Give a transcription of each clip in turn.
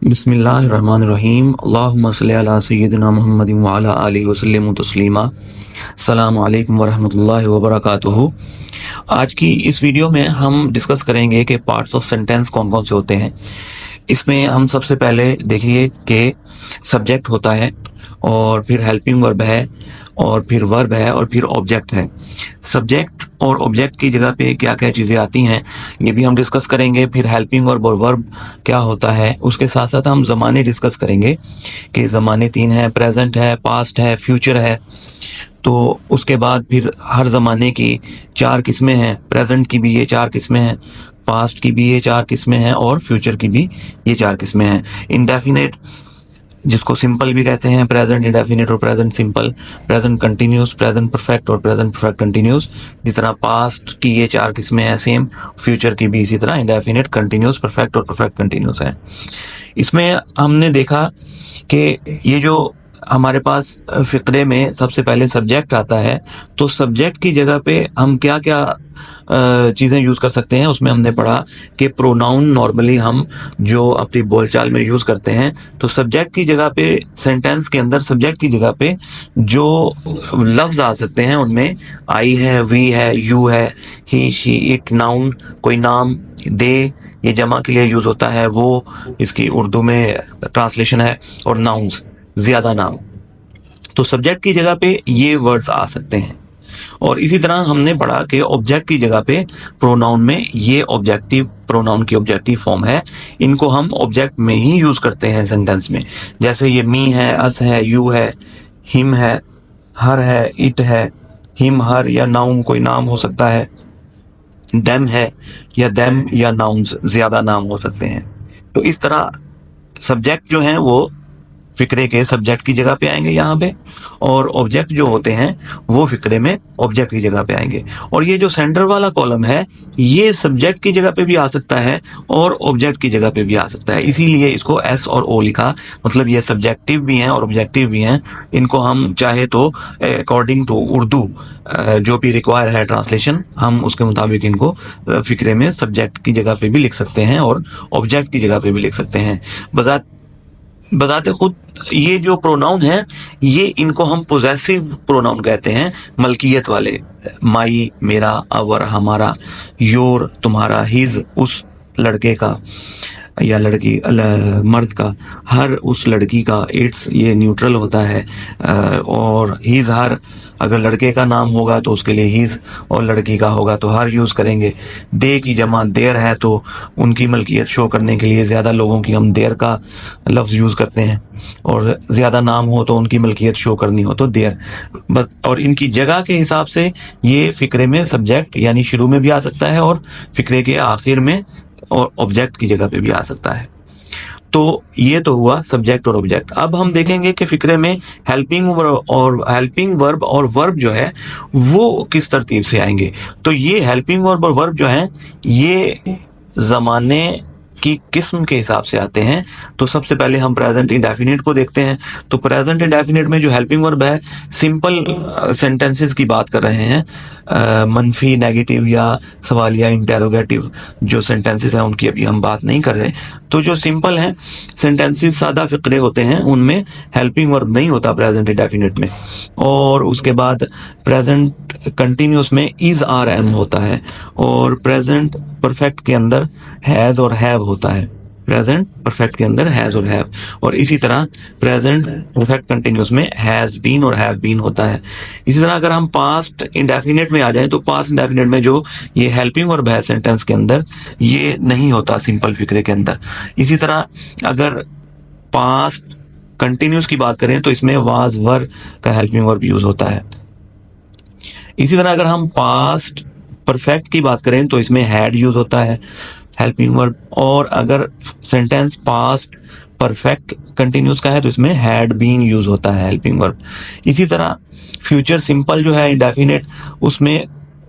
बिस्मिल्लाहिर्रहमानिर्रहीम अल्लाहुम्मा सल्लि अला सय्यिदिना मुहम्मदिन व अला आलिहि वसल्लम तस्लीमा। अस्सलामु अलैकुम व रहमतुल्लाहि व बरकातुहू। आज की इस वीडियो में हम डिस्कस करेंगे कि पार्ट्स ऑफ सेंटेंस कौन कौन से होते हैं। इसमें हम सबसे पहले देखिए कि सब्जेक्ट होता है, और फिर हेल्पिंग वर्ब है, और फिर वर्ब है, और फिर ऑब्जेक्ट है। सब्जेक्ट और ऑब्जेक्ट की जगह पे क्या क्या चीज़ें आती हैं ये भी हम डिस्कस करेंगे। फिर हेल्पिंग वर्ब और वर्ब क्या होता है, उसके साथ साथ हम ज़माने डिस्कस करेंगे कि ज़माने तीन हैं, प्रेजेंट है, पास्ट है, फ्यूचर है। तो उसके बाद फिर हर ज़माने की चार किस्में हैं, प्रेजेंट की भी ये चार किस्में हैं, पास्ट की भी ये चार किस्में हैं, और फ्यूचर की भी ये चार किस्में हैं। इंडेफिनेट, जिसको सिंपल भी कहते हैं, प्रेजेंट इंडेफिनिट और present simple, present continuous, present perfect और प्रेजेंट परफेक्ट कंटिन्यूस। जिस तरह पास्ट की ये चार किस्में हैं, सेम फ्यूचर की भी इसी तरह इंडेफिनिट, कंटिन्यूस, परफेक्ट और परफेक्ट कंटिन्यूस है। इसमें हमने देखा कि ये जो हमारे पास फिक्रे में सबसे पहले सब्जेक्ट आता है, तो सब्जेक्ट की जगह पे हम क्या क्या चीज़ें यूज़ कर सकते हैं। उसमें हमने पढ़ा कि प्रोनाउन नॉर्मली हम जो अपनी बोलचाल में यूज़ करते हैं, तो सब्जेक्ट की जगह पे, सेंटेंस के अंदर सब्जेक्ट की जगह पे जो लफ्ज़ आ सकते हैं उनमें आई है, वी है, यू है, ही, शी, इट, नाउन, कोई नाम, दे, ये जमा के लिए यूज़ होता है, वो इसकी उर्दू में ट्रांसलेशन है, और नाउन्स, ज्यादा नाम। तो सब्जेक्ट की जगह पे ये वर्ड्स आ सकते हैं। और इसी तरह हमने पढ़ा कि ऑब्जेक्ट की जगह पे प्रोनाउन में ये ऑब्जेक्टिव प्रोनाउन की ऑब्जेक्टिव फॉर्म है, इनको हम ऑब्जेक्ट में ही यूज करते हैं सेंटेंस में। जैसे ये मी है, अस है, यू है, हिम है, हर है, इट है, हिम, हर या नाउन कोई नाम हो सकता है, देम है या देम या नाउन्स ज्यादा नाम हो सकते हैं। तो इस तरह सब्जेक्ट जो है वो फिक्रे के सब्जेक्ट की जगह पे आएंगे यहाँ पे, और ऑब्जेक्ट जो होते हैं वो फिक्रे में ऑब्जेक्ट की जगह पे आएंगे। और ये जो सेंटर वाला कॉलम है ये सब्जेक्ट की जगह पे भी आ सकता है और ऑब्जेक्ट की जगह पे भी आ सकता है, इसीलिए इसको एस और ओ लिखा। मतलब ये सब्जेक्टिव भी हैं और ऑब्जेक्टिव भी हैं। इनको हम चाहे तो अकॉर्डिंग टू उर्दू जो भी रिक्वायर है ट्रांसलेशन, हम उसके मुताबिक इनको फिक्रे में सब्जेक्ट की जगह पे भी लिख सकते हैं और ऑब्जेक्ट की जगह पे भी लिख सकते हैं। बताते खुद ये जो प्रोनाउन है ये इनको हम पोजेसिव प्रोनाउन कहते हैं, मलकियत वाले। माई मेरा, अवर हमारा, योर तुम्हारा, हिज उस लड़के का या लड़की मर्द का, हर उस लड़की का, इट्स ये न्यूट्रल होता है, और हिज हर, अगर लड़के का नाम होगा तो उसके लिए हिज, और लड़की का होगा तो हर यूज करेंगे। दे की जमा देर है तो उनकी मलकियत शो करने के लिए ज्यादा लोगों की हम देर का लफ्ज यूज करते हैं, और ज्यादा नाम हो तो उनकी मलकियत शो करनी हो तो देर। बस, और इनकी जगह के हिसाब से ये फिक्रे में सब्जेक्ट यानी शुरू में भी आ सकता है और फिक्रे के आखिर में और ऑब्जेक्ट की जगह पे भी आ सकता है। तो ये तो हुआ सब्जेक्ट और ऑब्जेक्ट। अब हम देखेंगे कि फिक्रे में हेल्पिंग वर्ब और वर्ब जो है वो किस तरतीब से आएंगे। तो ये हेल्पिंग वर्ब और वर्ब जो है ये जमाने की किस्म के हिसाब से आते हैं। तो सबसे पहले हम प्रेजेंट इंडेफिनिट को देखते हैं। तो प्रेजेंट इंडेफिनिट में जो हेल्पिंग वर्ब है, सिंपल सेंटेंसेस की बात कर रहे हैं, मनफी, नेगेटिव या सवालिया, इंटेरोगेटिव जो सेंटेंसेस हैं उनकी अभी हम बात नहीं कर रहे। तो जो सिंपल हैं सेंटेंसेस, सादा फिक्रे होते हैं, उनमें हेल्पिंग वर्ब नहीं होता प्रेजेंट इंडेफिनिट में। और उसके बाद प्रेजेंट कंटिन्यूस में इज आर एम होता है, और प्रेजेंट परफेक्ट के अंदर हैज और हैव होता है। प्रेजेंट परफेक्ट के अंदर हैज और हैव, और इसी तरह प्रेजेंट परफेक्ट कंटिन्यूस में हैज बीन और हैव बीन होता है। इसी तरह अगर हम पास्ट इंडेफिनिट में आ जाएं तो पास्ट इंडेफिनिट में जो ये हेल्पिंग वर्ब है सेंटेंस के अंदर ये नहीं होता सिंपल फिक्रे के अंदर। इसी तरह अगर पास्ट कंटिन्यूस की बात करें तो इसमें वाज वर का हेल्पिंग वर्ब यूज होता है। इसी तरह अगर हम पास्ट परफेक्ट की बात करें तो इसमें हैड यूज होता है हेल्पिंग वर्ब, और अगर सेंटेंस पास्ट परफेक्ट कंटिन्यूस का है तो इसमें हैड बीन यूज होता है हेल्पिंग वर्ब। इसी तरह फ्यूचर सिंपल जो है इंडेफिनिट, उसमें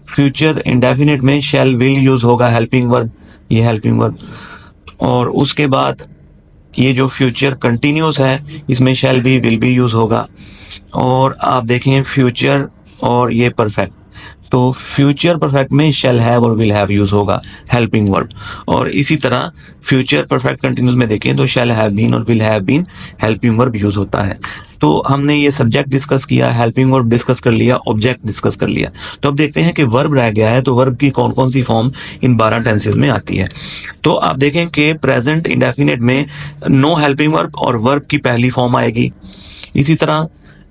फ्यूचर इंडेफिनिट में शैल विल यूज होगा हेल्पिंग वर्ब, ये हेल्पिंग वर्ब। और उसके बाद ये जो फ्यूचर कंटिन्यूस है इसमें shall be, will be use होगा। और आप देखें फ्यूचर और ये परफेक्ट, तो फ्यूचर परफेक्ट में शैल हैव और विल हैव यूज होगा, हेल्पिंग वर्ब। और इसी तरह फ्यूचर परफेक्ट कंटिन्यूस में देखें तो शैल हैव बीन और will have been helping verb use होता है। तो हमने ये सब्जेक्ट डिस्कस किया, हेल्पिंग वर्ब डिस्कस कर लिया, ऑब्जेक्ट डिस्कस कर लिया। तो अब देखते हैं कि वर्ब रह गया है, तो वर्ब की कौन कौन सी फॉर्म इन 12 टेंसेज में आती है। तो आप देखें कि प्रेजेंट इंडेफिनिट में नो हेल्पिंग वर्ब और वर्ब की पहली फॉर्म आएगी। इसी तरह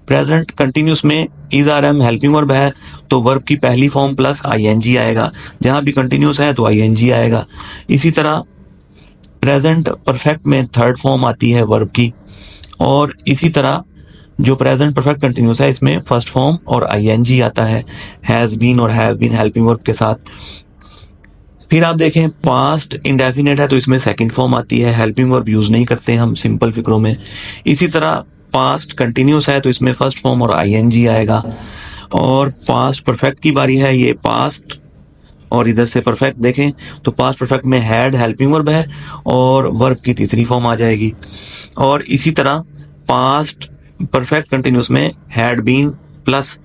प्रेजेंट कंटिन्यूस में is R am helping verb है तो वर्ब की पहली फॉर्म प्लस आईएनजी आएगा, जहां भी कंटिन्यूस है तो आईएनजी आएगा। इसी तरह प्रेजेंट परफेक्ट में थर्ड फॉर्म आती है वर्ब की, और इसी तरह जो प्रेजेंट परफेक्ट कंटिन्यूस है इसमें फर्स्ट फॉर्म और आईएनजी आता है, हैज बीन और हैव बीन हेल्पिंग वर्ब के साथ। फिर आप देखें पास्ट इंडेफिनिट है तो इसमें सेकंड फॉर्म आती है, हेल्पिंग वर्ब यूज नहीं करते हम सिंपल फिक्रों में। इसी तरह पास्ट कंटिन्यूस है तो इसमें फर्स्ट फॉर्म और आईएनजी आएगा। और पास्ट परफेक्ट की बारी है, ये पास्ट और इधर से परफेक्ट देखें तो पास्ट परफेक्ट में हैड हेल्पिंग वर्ब है और वर्ब की तीसरी फॉर्म आ जाएगी। और इसी तरह पास्ट परफेक्ट कंटिन्यूस में had been plus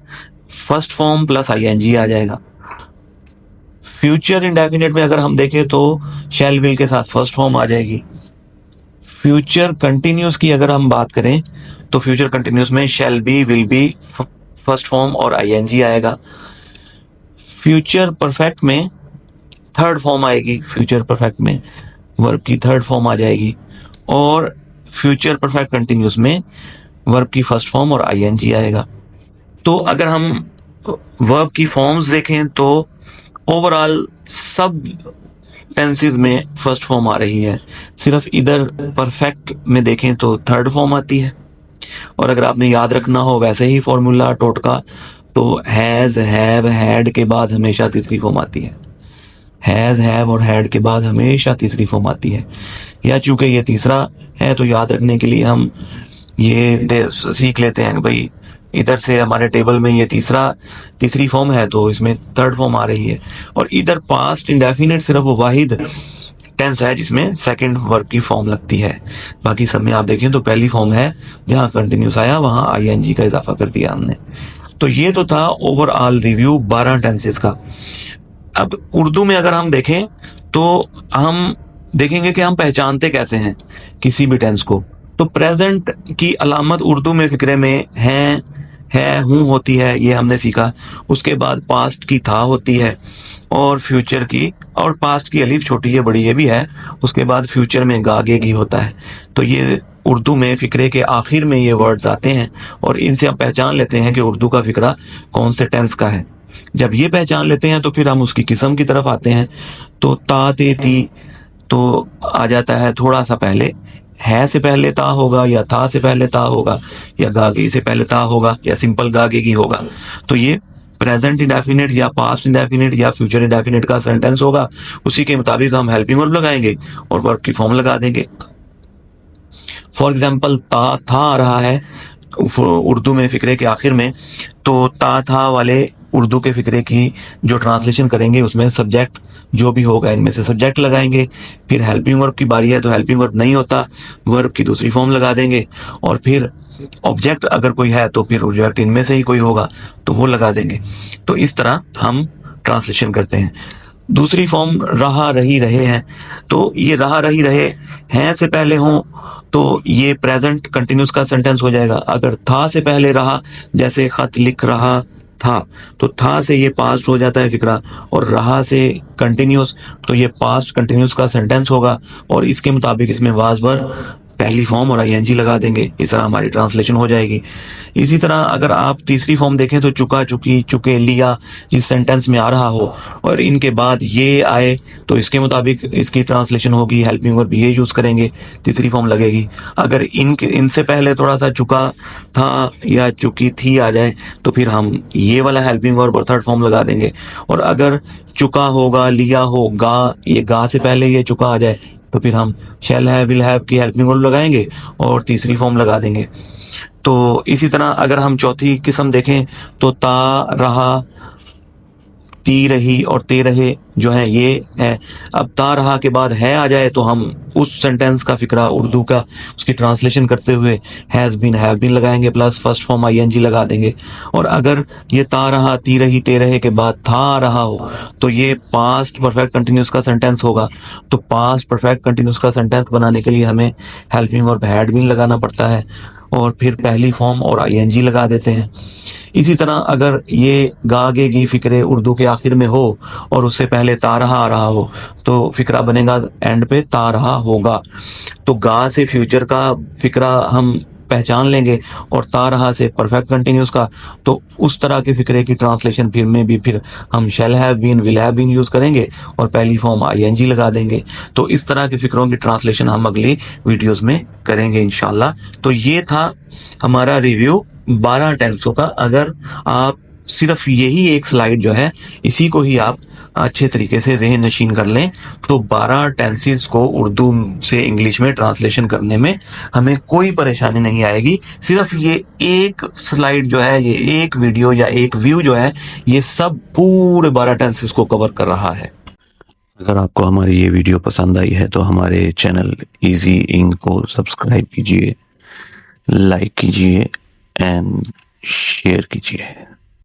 first form plus ING आ जाएगा। फ्यूचर इंडेफिनिट में अगर हम देखें तो शैल विल के साथ फर्स्ट फॉर्म आ जाएगी। फ्यूचर कंटिन्यूस की अगर हम बात करें तो फ्यूचर कंटिन्यूस में shall be will be first form और आईएनजी आएगा। फ्यूचर परफेक्ट में थर्ड फॉर्म आएगी, फ्यूचर परफेक्ट में वर्ब की थर्ड फॉर्म आ जाएगी। और फ्यूचर परफेक्ट कंटिन्यूस में वर्ब की फर्स्ट फॉर्म और आईएनजी आएगा। तो अगर हम वर्ब की फॉर्म्स देखें तो ओवरऑल सब टेंसेस में फर्स्ट फॉर्म आ रही है, सिर्फ इधर परफेक्ट में देखें तो थर्ड फॉर्म आती है। और अगर आपने याद रखना हो वैसे ही फॉर्मूला टोटका, तो हैज हैव हैड के बाद हमेशा तीसरी फॉर्म आती है, हैज हैव और हैड के बाद हमेशा तीसरी फॉर्म आती है। या चूंकि ये तीसरा है तो याद रखने के लिए हम ये सीख लेते हैं कि भाई इधर से हमारे टेबल में ये तीसरी फॉर्म है तो इसमें थर्ड फॉर्म आ रही है। और इधर पास्ट इंडेफिनिट सिर्फ वो वाहिद टेंस है जिसमें सेकंड वर्ब की फॉर्म लगती है, बाकी सब में आप देखें तो पहली फॉर्म है, जहां कंटिन्यूस आया वहां आईएनजी का इजाफा कर दिया हमने। तो ये तो था ओवरऑल रिव्यू 12 टेंसेस का। अब उर्दू में अगर हम देखें तो हम देखेंगे कि हम पहचानते कैसे हैं किसी भी टेंस को। तो प्रेजेंट की अलामत उर्दू में फिक्रे में है हूं होती है, ये हमने सीखा। उसके बाद पास्ट की था होती है, और फ्यूचर की, और पास्ट की अलीफ छोटी है बड़ी ये भी है। उसके बाद फ्यूचर में गागेगी होता है। तो ये उर्दू में फिक्रे के आखिर में ये वर्ड्स आते हैं और इनसे हम पहचान लेते हैं कि उर्दू का फिक्रा कौन से टेंस का है। जब ये पहचान लेते हैं तो फिर हम उसकी किस्म की तरफ आते हैं। तो ता ते ती तो आ जाता है थोड़ा सा पहले, है से पहले ता होगा या था से पहले ता होगा या गागे से पहले ता होगा या सिंपल गागेगी होगा। तो ये प्रेजेंट इंडेफिनिट या पास्ट इंडेफिनिट या फ्यूचर इंडेफिनिट का सेंटेंस होगा। उसी के मुताबिक हम हेल्पिंग वर्ब लगाएंगे और वर्ब की फॉर्म लगा देंगे। फॉर एग्जाम्पल ता था आ रहा है उर्दू में फिक्रे के आखिर में, तो ता था वाले उर्दू के फिक्रे की जो ट्रांसलेशन करेंगे उसमें सब्जेक्ट जो भी होगा इनमें से सब्जेक्ट लगाएंगे। फिर हेल्पिंग वर्ब की बारी है तो हेल्पिंग वर्ब नहीं होता, वर्ब की दूसरी फॉर्म लगा देंगे। और फिर ऑब्जेक्ट अगर कोई है तो फिर ऑब्जेक्ट इनमें से ही कोई होगा तो वो लगा देंगे। तो इस तरह हम ट्रांसलेशन करते हैं। दूसरी फॉर्म रहा रही रहे हैं, तो ये रहा रही रहे हैं से पहले हो तो ये प्रेजेंट कंटिन्यूस का सेंटेंस हो जाएगा। अगर था से पहले रहा, जैसे खत लिख रहा था, तो था से ये पास्ट हो जाता है फिक्रा, और रहा से कंटिन्यूस तो ये पास्ट कंटिन्यूस का सेंटेंस होगा। और इसके मुताबिक इसमें वाज वर्ब पहली फॉर्म और आईएनजी लगा देंगे, इस तरह हमारी ट्रांसलेशन हो जाएगी। इसी तरह अगर आप तीसरी फॉर्म देखें तो चुका चुकी चुके लिया जिस सेंटेंस में आ रहा हो और इनके बाद ये आए तो इसके मुताबिक इसकी ट्रांसलेशन होगी, हेल्पिंग वर्ब ये यूज करेंगे, तीसरी फॉर्म लगेगी। अगर इनसे पहले थोड़ा सा चुका था या चुकी थी आ जाए तो फिर हम ये वाला हेल्पिंग वर्ब और थर्ड फॉर्म लगा देंगे। और अगर चुका होगा लिया होगा, ये गा से पहले ये चुका आ जाए तो फिर हम शैल हैव विल हैव की हेल्पिंग वर्ब लगाएंगे और तीसरी फॉर्म लगा देंगे। तो इसी तरह अगर हम चौथी किस्म देखें तो ता रहा ती रही और ते रहे जो है ये है। अब ता रहा के बाद है आ जाए तो हम उस सेंटेंस का फिक्रा उर्दू का उसकी ट्रांसलेशन करते हुए हैज बीन हैव बीन लगाएंगे प्लस फर्स्ट फॉर्म आईएनजी लगा देंगे। और अगर ये ता रहा ती रही ते रहे के बाद था आ रहा हो तो ये पास्ट परफेक्ट कंटिन्यूस का सेंटेंस होगा। तो पास्ट परफेक्ट कंटिन्यूस का सेंटेंस बनाने के लिए हमें हेल्पिंग और हैड बीन लगाना पड़ता है और फिर पहली फॉर्म और आईएनजी लगा देते हैं। इसी तरह अगर ये गा गे गी फिक्रे उर्दू के आखिर में हो और उससे पहले ता रहा आ रहा हो तो फिक्रा बनेगा एंड पे ता रहा होगा। तो गा से फ्यूचर का फिक्रा हम पहचान लेंगे और ता रहा से परफेक्ट कंटिन्यूस का। तो उस तरह के फिक्रे की ट्रांसलेशन फिर में भी फिर हम shall have been will have been use करेंगे और पहली फॉर्म आईएनजी लगा देंगे। तो इस तरह के फिक्रों की ट्रांसलेशन हम अगली वीडियोस में करेंगे इंशाल्लाह। तो ये था हमारा रिव्यू 12 टेंसों का। अगर आप सिर्फ यही एक स्लाइड जो है इसी को ही आप अच्छे तरीके से ज़हन नशीन कर लें तो 12 टेंसेस को उर्दू से इंग्लिश में ट्रांसलेशन करने में हमें कोई परेशानी नहीं आएगी। सिर्फ ये एक स्लाइड जो है, ये एक वीडियो या एक व्यू जो है, ये सब पूरे 12 टेंसेस को कवर कर रहा है। अगर आपको हमारी ये वीडियो पसंद आई है तो हमारे चैनल इजी इंग को सब्सक्राइब कीजिए, लाइक कीजिए एंड शेयर कीजिए।